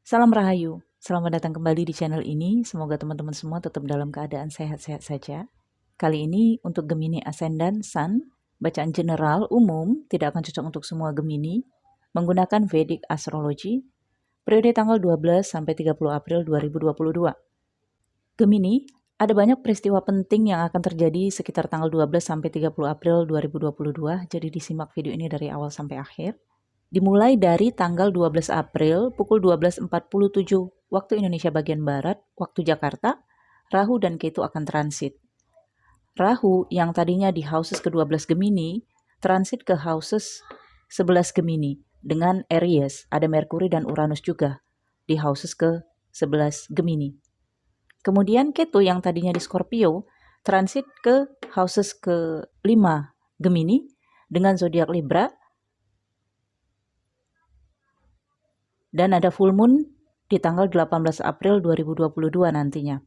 Salam Rahayu, selamat datang kembali di channel ini. Semoga teman-teman semua tetap dalam keadaan sehat-sehat saja. Kali ini untuk Gemini Ascendant Sun, bacaan general umum tidak akan cocok untuk semua Gemini, menggunakan Vedic Astrology, periode tanggal 12 sampai 30 April 2022. Gemini, ada banyak peristiwa penting yang akan terjadi sekitar tanggal 12 sampai 30 April 2022, jadi disimak video ini dari awal sampai akhir. Dimulai dari tanggal 12 April pukul 12.47 waktu Indonesia bagian Barat, waktu Jakarta, Rahu dan Ketu akan transit. Rahu yang tadinya di houses ke-12 Gemini, transit ke houses 11 Gemini dengan Aries, ada Merkuri dan Uranus juga di houses ke-11 Gemini. Kemudian Ketu yang tadinya di Scorpio, transit ke houses ke-5 Gemini dengan zodiak Libra, dan ada full moon di tanggal 18 April 2022 nantinya.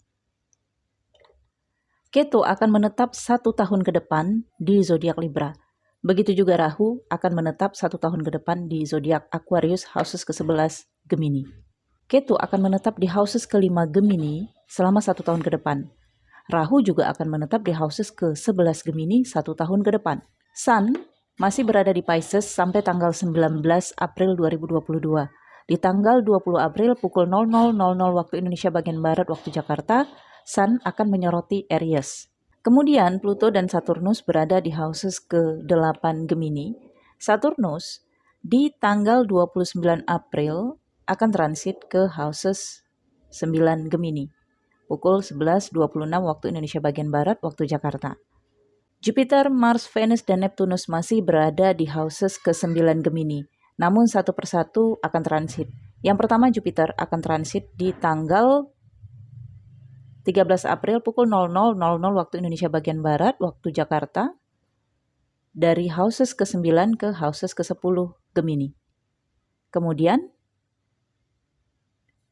Ketu akan menetap 1 tahun ke depan di zodiak Libra. Begitu juga Rahu akan menetap 1 tahun ke depan di zodiak Aquarius houses ke-11 Gemini. Ketu akan menetap di houses ke-5 Gemini selama 1 tahun ke depan. Rahu juga akan menetap di houses ke-11 Gemini 1 tahun ke depan. Sun masih berada di Pisces sampai tanggal 19 April 2022. Di tanggal 20 April pukul 00.00 waktu Indonesia bagian Barat waktu Jakarta, Sun akan menyoroti Aries. Kemudian Pluto dan Saturnus berada di houses ke-8 Gemini. Saturnus di tanggal 29 April akan transit ke houses 9 Gemini. Pukul 11.26 waktu Indonesia bagian Barat waktu Jakarta. Jupiter, Mars, Venus, dan Neptunus masih berada di houses ke-9 Gemini. Namun satu persatu akan transit. Yang pertama Jupiter akan transit di tanggal 13 April pukul 00.00 waktu Indonesia bagian Barat, waktu Jakarta, dari houses ke-9 ke houses ke-10 Gemini. Kemudian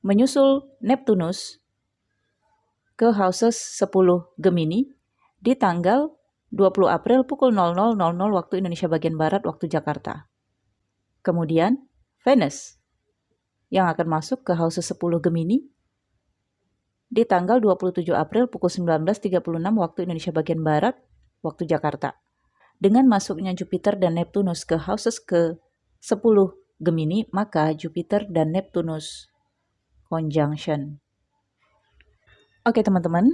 menyusul Neptunus ke houses 10 Gemini di tanggal 20 April pukul 00.00 waktu Indonesia bagian Barat, waktu Jakarta. Kemudian Venus yang akan masuk ke houses 10 Gemini di tanggal 27 April pukul 19.36 waktu Indonesia bagian Barat, waktu Jakarta. Dengan masuknya Jupiter dan Neptunus ke houses ke-10 Gemini, maka Jupiter dan Neptunus conjunction. Oke teman-teman,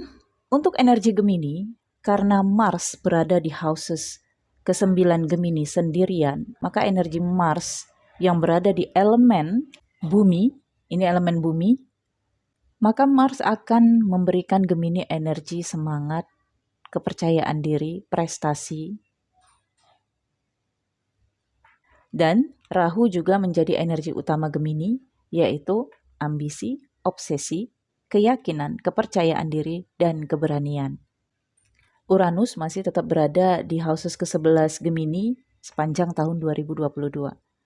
untuk energi Gemini, karena Mars berada di houses ke-9 Gemini sendirian, maka energi Mars yang berada di elemen bumi, ini elemen bumi, maka Mars akan memberikan Gemini energi semangat, kepercayaan diri, prestasi. Dan Rahu juga menjadi energi utama Gemini, yaitu ambisi, obsesi, keyakinan, kepercayaan diri, dan keberanian. Uranus masih tetap berada di houses ke-11 Gemini sepanjang tahun 2022.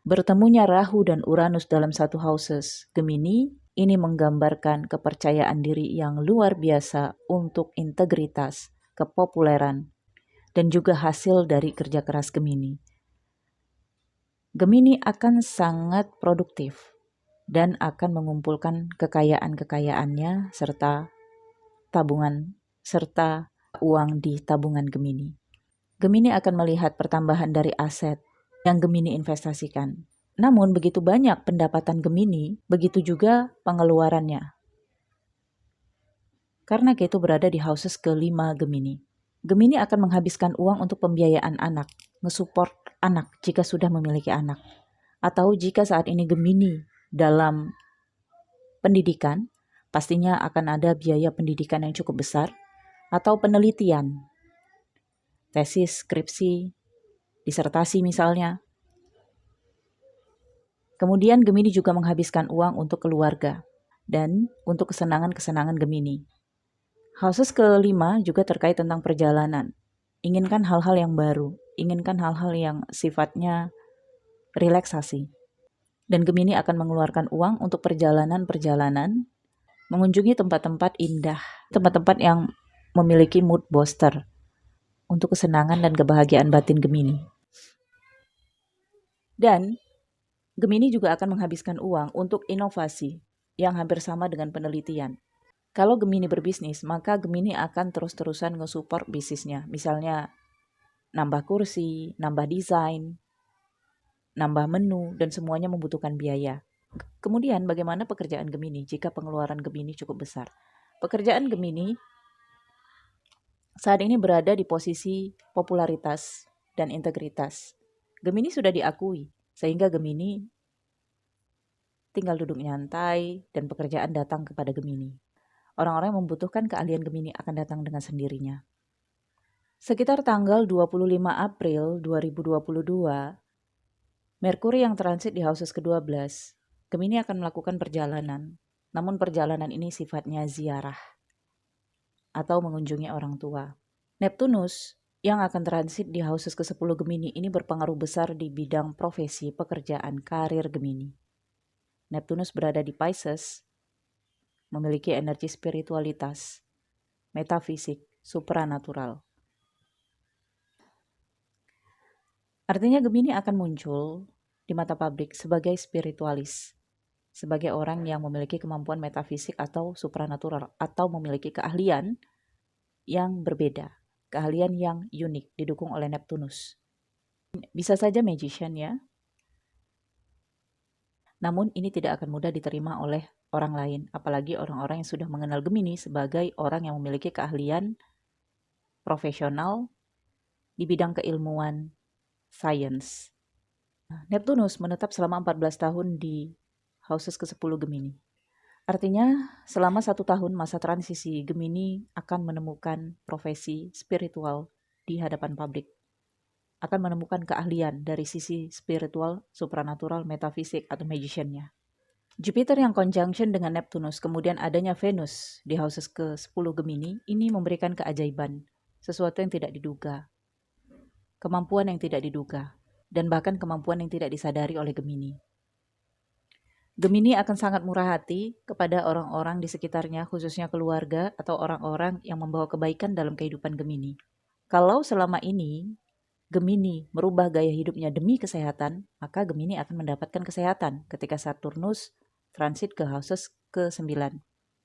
Bertemunya Rahu dan Uranus dalam satu houses Gemini, ini menggambarkan kepercayaan diri yang luar biasa untuk integritas, kepopuleran, dan juga hasil dari kerja keras Gemini. Gemini akan sangat produktif dan akan mengumpulkan kekayaan-kekayaannya serta tabungan serta uang di tabungan Gemini. Gemini akan melihat pertambahan dari aset yang Gemini investasikan. Namun begitu banyak pendapatan Gemini, begitu juga pengeluarannya. Karena Ketu berada di houses ke-5 Gemini. Gemini akan menghabiskan uang untuk pembiayaan anak, nge-support anak jika sudah memiliki anak. Atau jika saat ini Gemini dalam pendidikan, pastinya akan ada biaya pendidikan yang cukup besar, atau penelitian, tesis, skripsi, disertasi misalnya. Kemudian Gemini juga menghabiskan uang untuk keluarga dan untuk kesenangan-kesenangan Gemini. Houses ke-5 juga terkait tentang perjalanan. Inginkan hal-hal yang baru, inginkan hal-hal yang sifatnya relaksasi. Dan Gemini akan mengeluarkan uang untuk perjalanan-perjalanan, mengunjungi tempat-tempat indah, tempat-tempat yang memiliki mood booster untuk kesenangan dan kebahagiaan batin Gemini. Dan Gemini juga akan menghabiskan uang untuk inovasi, yang hampir sama dengan penelitian. Kalau Gemini berbisnis, maka Gemini akan terus-terusan nge-support bisnisnya. Misalnya, nambah kursi, nambah desain, nambah menu, dan semuanya membutuhkan biaya. Kemudian, bagaimana pekerjaan Gemini jika pengeluaran Gemini cukup besar? Pekerjaan Gemini saat ini berada di posisi popularitas dan integritas. Gemini sudah diakui, sehingga Gemini tinggal duduk nyantai dan pekerjaan datang kepada Gemini. Orang-orang yang membutuhkan keahlian Gemini akan datang dengan sendirinya. Sekitar tanggal 25 April 2022, Merkuri yang transit di houses ke-12, Gemini akan melakukan perjalanan. Namun perjalanan ini sifatnya ziarah atau mengunjungi orang tua. Neptunus yang akan transit di houses ke-10 Gemini ini berpengaruh besar di bidang profesi, pekerjaan, karir Gemini. Neptunus berada di Pisces, memiliki energi spiritualitas, metafisik, supranatural. Artinya Gemini akan muncul di mata publik sebagai spiritualis, sebagai orang yang memiliki kemampuan metafisik atau supranatural, atau memiliki keahlian yang berbeda, keahlian yang unik didukung oleh Neptunus. Bisa saja magician ya, namun ini tidak akan mudah diterima oleh orang lain, apalagi orang-orang yang sudah mengenal Gemini sebagai orang yang memiliki keahlian profesional di bidang keilmuan, sains. Neptunus menetap selama 14 tahun di houses ke-10 Gemini. Artinya, selama 1 tahun masa transisi, Gemini akan menemukan profesi spiritual di hadapan publik. Akan menemukan keahlian dari sisi spiritual, supranatural, metafisik, atau magician-nya. Jupiter yang conjunction dengan Neptunus, kemudian adanya Venus di houses ke-10 Gemini, ini memberikan keajaiban, sesuatu yang tidak diduga, kemampuan yang tidak diduga, dan bahkan kemampuan yang tidak disadari oleh Gemini. Gemini akan sangat murah hati kepada orang-orang di sekitarnya, khususnya keluarga atau orang-orang yang membawa kebaikan dalam kehidupan Gemini. Kalau selama ini Gemini merubah gaya hidupnya demi kesehatan, maka Gemini akan mendapatkan kesehatan ketika Saturnus transit ke houses ke-9.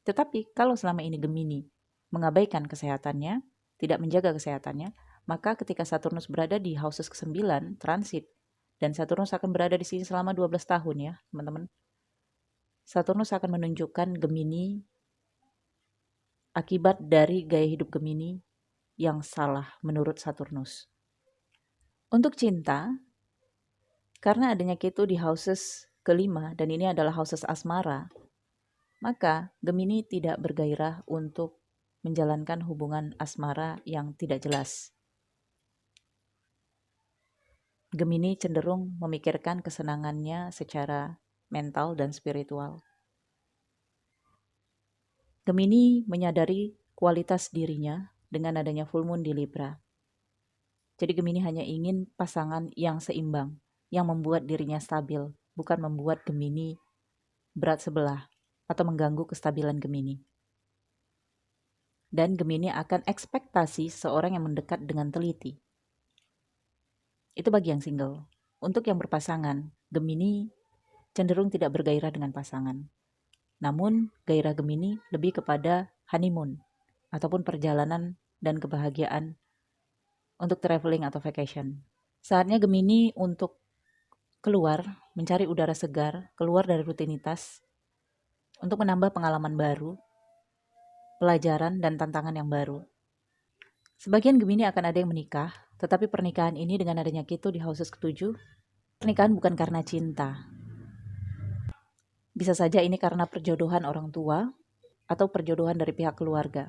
Tetapi kalau selama ini Gemini mengabaikan kesehatannya, tidak menjaga kesehatannya, maka ketika Saturnus berada di houses ke-9 transit, dan Saturnus akan berada di sini selama 12 tahun ya, teman-teman. Saturnus akan menunjukkan Gemini akibat dari gaya hidup Gemini yang salah menurut Saturnus. Untuk cinta, karena adanya Ketu di houses ke-5 dan ini adalah houses asmara, maka Gemini tidak bergairah untuk menjalankan hubungan asmara yang tidak jelas. Gemini cenderung memikirkan kesenangannya secara mental dan spiritual. Gemini menyadari kualitas dirinya dengan adanya full moon di Libra. Jadi Gemini hanya ingin pasangan yang seimbang, yang membuat dirinya stabil, bukan membuat Gemini berat sebelah atau mengganggu kestabilan Gemini. Dan Gemini akan ekspektasi seorang yang mendekat dengan teliti. Itu bagi yang single. Untuk yang berpasangan, Gemini cenderung tidak bergairah dengan pasangan. Namun, gairah Gemini lebih kepada honeymoon ataupun perjalanan dan kebahagiaan untuk traveling atau vacation. Saatnya Gemini untuk keluar, mencari udara segar, keluar dari rutinitas, untuk menambah pengalaman baru, pelajaran dan tantangan yang baru. Sebagian Gemini akan ada yang menikah, tetapi pernikahan ini dengan adanya Ketu di houses ke-7, pernikahan bukan karena cinta. Bisa saja ini karena perjodohan orang tua atau perjodohan dari pihak keluarga.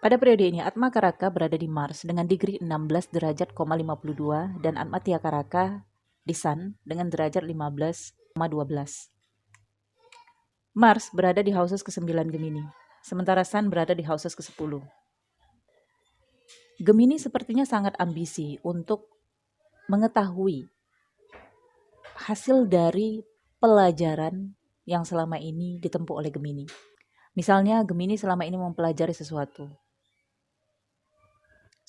Pada periode ini, Atma Karaka berada di Mars dengan degree 16 derajat, 52 dan Atma Tia Karaka di Sun dengan derajat 15,12. Mars berada di houses ke-9 Gemini, sementara Sun berada di houses ke-10. Gemini sepertinya sangat ambisi untuk mengetahui hasil dari pelajaran yang selama ini ditempuh oleh Gemini. Misalnya, Gemini selama ini mempelajari sesuatu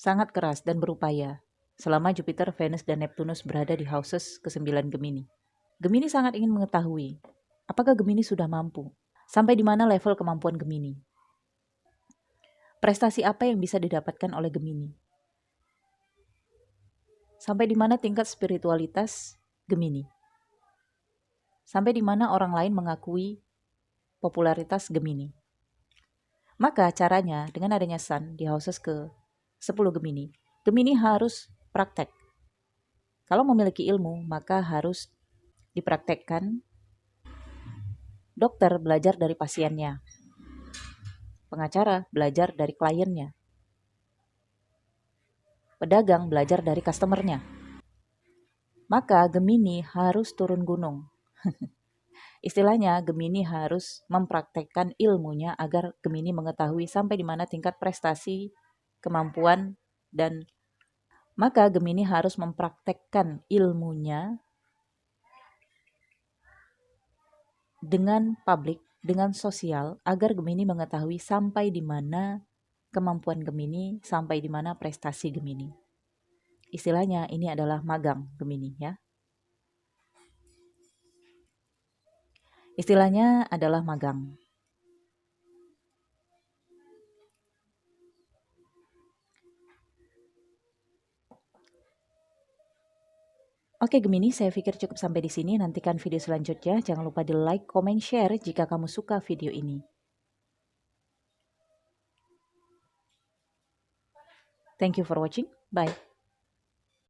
sangat keras dan berupaya selama Jupiter, Venus, dan Neptunus berada di houses ke-9 Gemini. Gemini sangat ingin mengetahui Apakah Gemini sudah mampu? Sampai di mana level kemampuan Gemini? Prestasi apa yang bisa didapatkan oleh Gemini? Sampai di mana tingkat spiritualitas Gemini? Sampai di mana orang lain mengakui popularitas Gemini? Maka caranya dengan adanya Sun di houses ke 10 Gemini, Gemini harus praktek. Kalau memiliki ilmu, maka harus dipraktekkan. Dokter belajar dari pasiennya. Pengacara belajar dari kliennya. Pedagang belajar dari customernya. Maka Gemini harus turun gunung. Istilahnya, Gemini harus mempraktekkan ilmunya agar Gemini mengetahui sampai di mana tingkat prestasi, kemampuan, dan maka Gemini harus mempraktekkan ilmunya dengan publik, dengan sosial, agar Gemini mengetahui sampai di mana kemampuan Gemini, sampai di mana prestasi Gemini. Istilahnya ini adalah magang Gemini ya. Istilahnya adalah magang. Oke Gemini, saya pikir cukup sampai di sini. Nantikan video selanjutnya. Jangan lupa di like, comment, share jika kamu suka video ini. Thank you for watching. Bye.